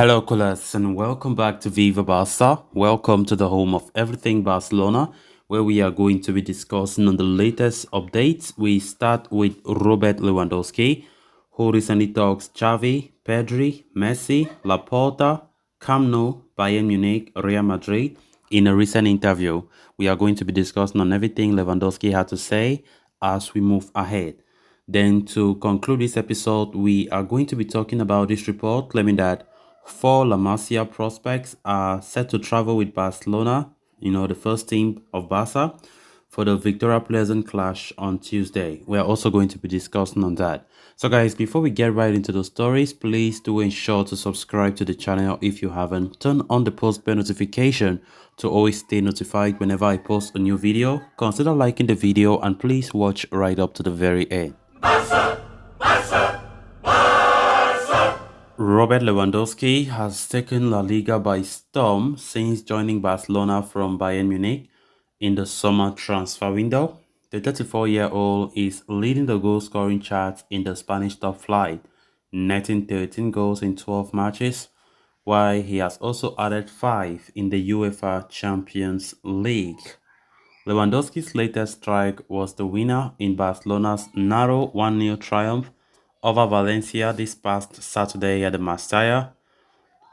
Hello, Colas, and welcome back to Viva Barca. Welcome to the home of everything Barcelona, where we are going to be discussing on the latest updates. We start with Robert Lewandowski, who recently talks Xavi, Pedri, Messi, Laporta, Camp Nou, Bayern Munich, Real Madrid. In a recent interview, we are going to be discussing on everything Lewandowski had to say as we move ahead. Then, to conclude this episode, we are going to be talking about this report claiming that four La Masia prospects are set to travel with Barcelona, the first team of Barca, for the Victoria Pleasant clash on Tuesday. We are also going to be discussing on that. So guys, before we get right into the stories, please do ensure to subscribe to the channel if you haven't. Turn on the post bell notification to always stay notified whenever I post a new video. Consider liking the video and please watch right up to the very end. Robert Lewandowski has taken La Liga by storm since joining Barcelona from Bayern Munich in the summer transfer window. The 34-year-old is leading the goal-scoring chart in the Spanish top flight, netting 13 goals in 12 matches, while he has also added 5 in the UEFA Champions League. Lewandowski's latest strike was the winner in Barcelona's narrow 1-0 triumph over Valencia this past Saturday at the Mestalla,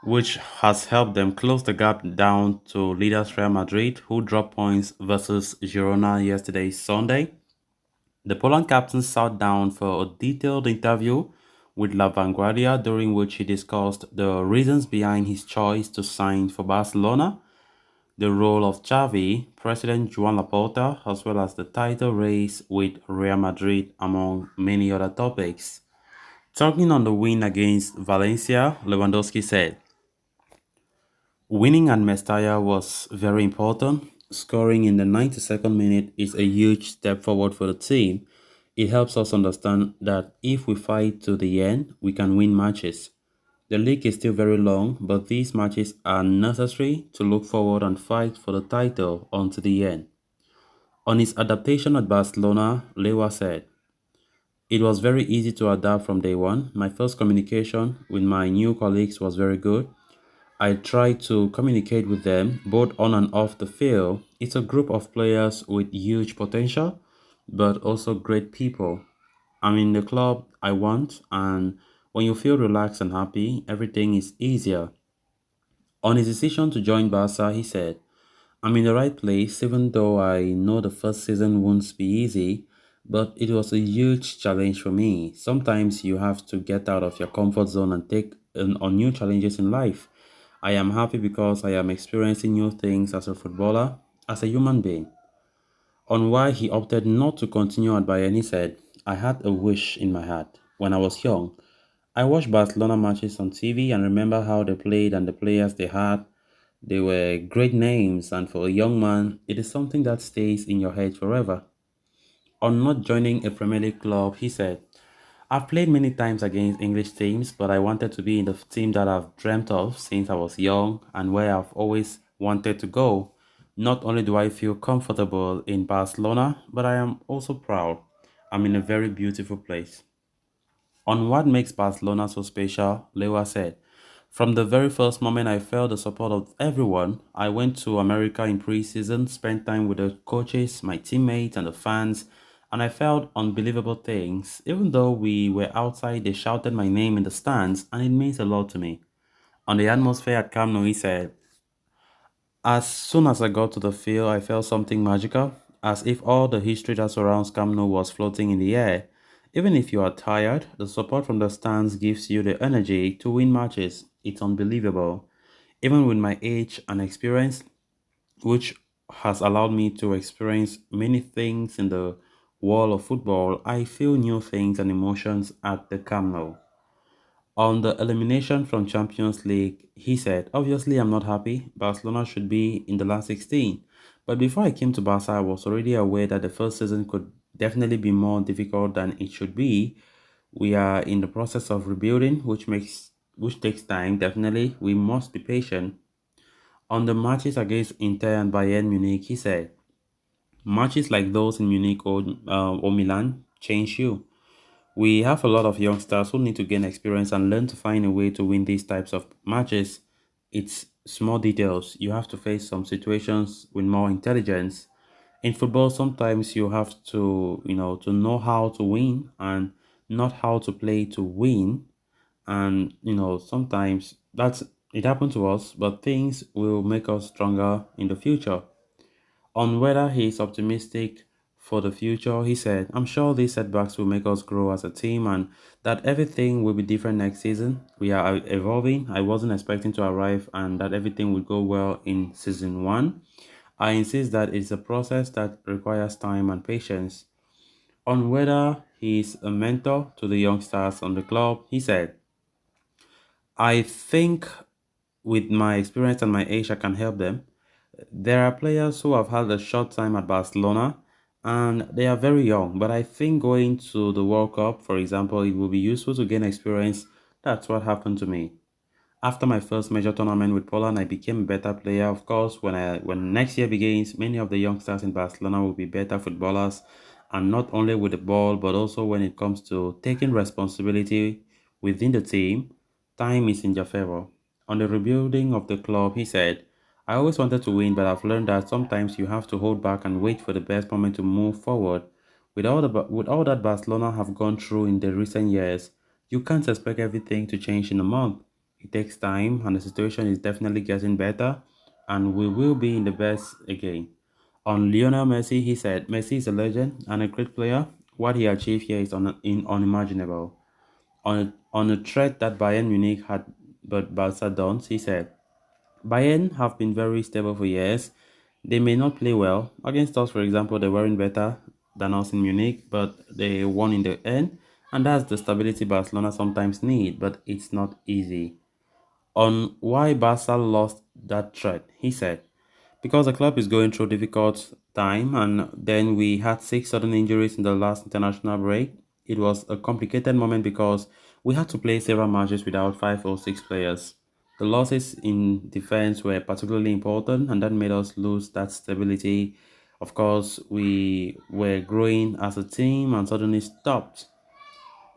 which has helped them close the gap down to leaders Real Madrid, who dropped points versus Girona yesterday, Sunday. The Poland captain sat down for a detailed interview with La Vanguardia, during which he discussed the reasons behind his choice to sign for Barcelona, the role of Xavi, President Joan Laporta, as well as the title race with Real Madrid, among many other topics. Talking on the win against Valencia, Lewandowski said, "Winning at Mestalla was very important. Scoring in the 92nd minute is a huge step forward for the team. It helps us understand that if we fight to the end, we can win matches. The league is still very long, but these matches are necessary to look forward and fight for the title until the end." On his adaptation at Barcelona, Lewa said, "It was very easy to adapt from day one. My first communication with my new colleagues was very good. I tried to communicate with them both on and off the field. It's a group of players with huge potential, but also great people. I'm in the club I want, and when you feel relaxed and happy, everything is easier." On his decision to join Barca, he said, "I'm in the right place, even though I know the first season won't be easy, but it was a huge challenge for me. Sometimes you have to get out of your comfort zone and take on new challenges in life. I am happy because I am experiencing new things as a footballer, as a human being." On why he opted not to continue at Bayern, he said, "I had a wish in my heart. When I was young, I watched Barcelona matches on TV and remember how they played and the players they had. They were great names, and for a young man, it is something that stays in your head forever." On not joining a Premier League club, he said, "I've played many times against English teams, but I wanted to be in the team that I've dreamt of since I was young and where I've always wanted to go. Not only do I feel comfortable in Barcelona, but I am also proud. I'm in a very beautiful place." On what makes Barcelona so special, Lewa said, "From the very first moment I felt the support of everyone. I went to America in pre-season, spent time with the coaches, my teammates and the fans, and I felt unbelievable things. Even though we were outside, they shouted my name in the stands, and it means a lot to me." On the atmosphere at Camp Nou, he said, "As soon as I got to the field, I felt something magical, as if all the history that surrounds Camp Nou was floating in the air. Even if you are tired, the support from the stands gives you the energy to win matches. It's unbelievable. Even with my age and experience, which has allowed me to experience many things in the world of football, I feel new things and emotions at the Camp Nou." On the elimination from Champions League, he said, "Obviously, I'm not happy. Barcelona should be in the last 16. But before I came to Barca, I was already aware that the first season could definitely be more difficult than it should be. We are in the process of rebuilding, which takes time. Definitely, we must be patient." On the matches against Inter and Bayern Munich, he said, "Matches like those in Munich or Milan change you. We have a lot of youngsters who need to gain experience and learn to find a way to win these types of matches. It's small details. You have to face some situations with more intelligence. In football, sometimes you have to, to know how to win and not how to play to win. And, sometimes it happened to us, but things will make us stronger in the future. On whether he is optimistic for the future, he said, I'm sure these setbacks will make us grow as a team and that everything will be different next season. We are evolving. I wasn't expecting to arrive and that everything would go well in season one. I insist that it's a process that requires time and patience. On whether he is a mentor to the youngsters on the club, he said, I think with my experience and my age, I can help them. There are players who have had a short time at Barcelona and they are very young, but I think going to the World Cup, for example, it will be useful to gain experience. That's what happened to me. After my first major tournament with Poland, I became a better player. Of course, when next year begins, many of the youngsters in Barcelona will be better footballers, and not only with the ball, but also when it comes to taking responsibility within the team. Time is in their favor. On the rebuilding of the club, he said, I always wanted to win, but I've learned that sometimes you have to hold back and wait for the best moment to move forward. With all that Barcelona have gone through in the recent years, you can't expect everything to change in a month. It takes time, and the situation is definitely getting better, and we will be in the best again. On Lionel Messi, he said, Messi is a legend and a great player. What he achieved here is unimaginable. On a threat that Bayern Munich had but Barca don't, he said, Bayern have been very stable for years. They may not play well. Against us, for example, they weren't better than us in Munich, but they won in the end. And that's the stability Barcelona sometimes need, but it's not easy. On why Barca lost that threat, he said, because the club is going through difficult time and then we had six sudden injuries in the last international break. It was a complicated moment because we had to play several matches without five or six players. The losses in defense were particularly important and that made us lose that stability. Of course, we were growing as a team and suddenly stopped.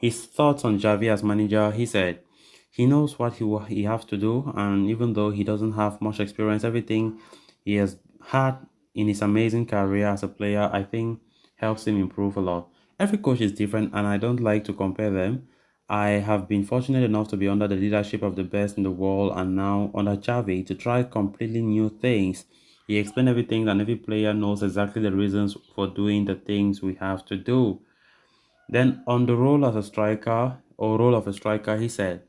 His thoughts on Xavi as manager, he said, he knows what he has to do, and even though he doesn't have much experience, everything he has had in his amazing career as a player, I think helps him improve a lot. Every coach is different, and I don't like to compare them. I have been fortunate enough to be under the leadership of the best in the world, and now under Xavi to try completely new things. He explained everything, and every player knows exactly the reasons for doing the things we have to do. Then on the role of a striker, he said,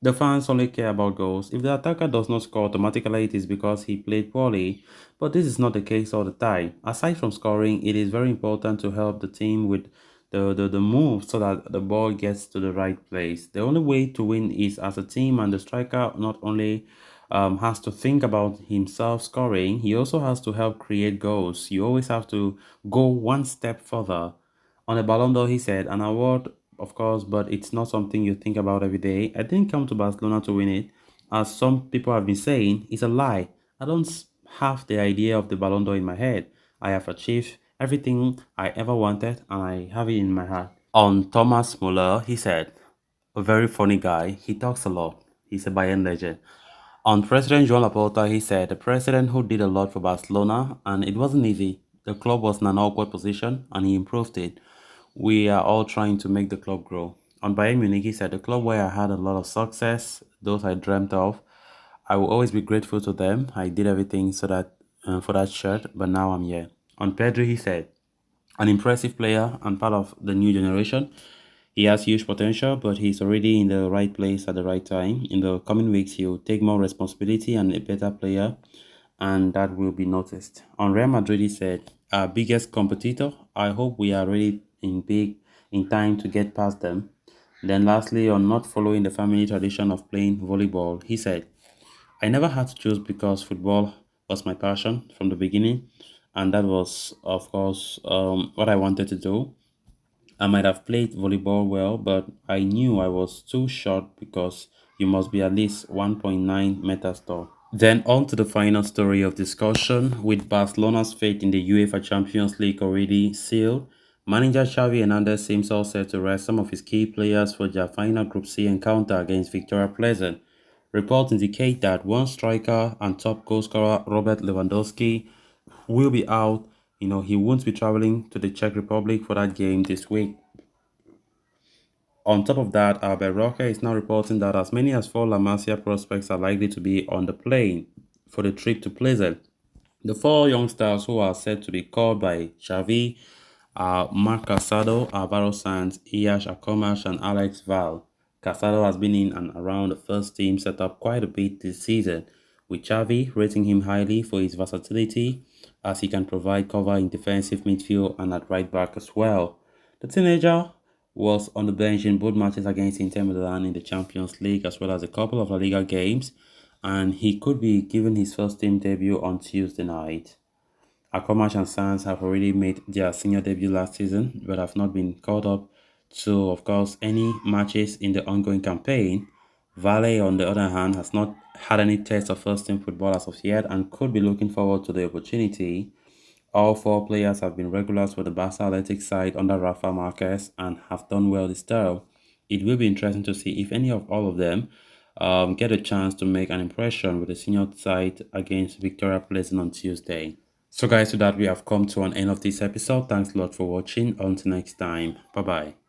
the fans only care about goals. If the attacker does not score automatically, it is because he played poorly. But this is not the case all the time. Aside from scoring, it is very important to help the team with the move so that the ball gets to the right place. The only way to win is as a team, and the striker not only has to think about himself scoring, he also has to help create goals. You always have to go one step further. On a Ballon d'Or, he said, an award, of course, but it's not something you think about every day. I didn't come to Barcelona to win it. As some people have been saying, it's a lie. I don't have the idea of the Ballon d'Or in my head. I have achieved everything I ever wanted and I have it in my heart. On Thomas Muller, he said, a very funny guy. He talks a lot. He's a Bayern legend. On President Joan Laporta, he said, the president who did a lot for Barcelona, and it wasn't easy. The club was in an awkward position, and he improved it. We are all trying to make the club grow. On Bayern Munich, he said, the club where I had a lot of success, those I dreamt of, I will always be grateful to them. I did everything so that for that shirt, but now I'm here. On Pedri, he said, an impressive player and part of the new generation. He has huge potential, but he's already in the right place at the right time. In the coming weeks, he'll take more responsibility and a better player, and that will be noticed. On Real Madrid, he said, our biggest competitor. I hope we are ready in time to get past them. Then lastly, on not following the family tradition of playing volleyball, he said, I never had to choose because football was my passion from the beginning, and that was, of course, what I wanted to do. I might have played volleyball well, but I knew I was too short because you must be at least 1.9 meters tall. Then on to the final story of discussion. With Barcelona's fate in the UEFA Champions League already sealed, Manager Xavi Hernandez seems all set to rest some of his key players for their final Group C encounter against Victoria Pleasant. Reports indicate that one striker and top goal scorer Robert Lewandowski will be out. He won't be traveling to the Czech Republic for that game this week. On top of that, Albert Roque is now reporting that as many as 4 La Masia prospects are likely to be on the plane for the trip to Pleasant. The 4 youngsters who are set to be called by Xavi are Marc Casado, Alvaro Sanz, Iash Akomash, and Alex Val. Casado has been in and around the first team setup quite a bit this season, with Xavi rating him highly for his versatility as he can provide cover in defensive midfield and at right back as well. The teenager was on the bench in both matches against Inter Milan in the Champions League as well as a couple of La Liga games, and he could be given his first team debut on Tuesday night. Akomash and Sanz have already made their senior debut last season but have not been called up to, of course, any matches in the ongoing campaign. Vale, on the other hand, has not had any taste of first team football as of yet and could be looking forward to the opportunity. All 4 players have been regulars for the Barca Athletic side under Rafa Marquez and have done well this term. It will be interesting to see if any of all of them get a chance to make an impression with the senior side against Victoria Pleasant on Tuesday. So guys, with that we have come to an end of this episode. Thanks a lot for watching. Until next time. Bye bye.